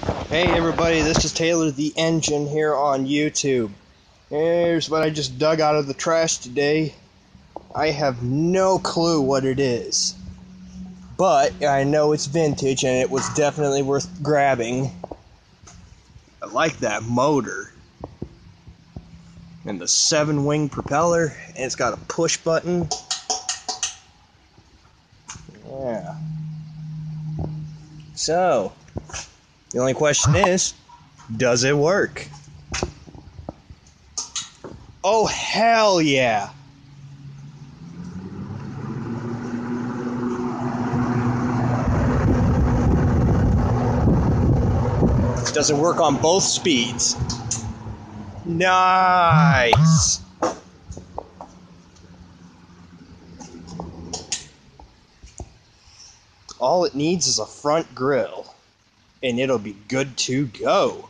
Hey everybody, this is Taylor the Engine here on YouTube. Here's what I just dug out of the trash today. I have no clue what it is, but I know it's vintage and it was definitely worth grabbing. I like that motor and the 7-wing propeller, and it's got a push button. Yeah. So, the only question is, does it work? Oh, hell yeah! Does it work on both speeds? Nice! All it needs is a front grille, and it'll be good to go.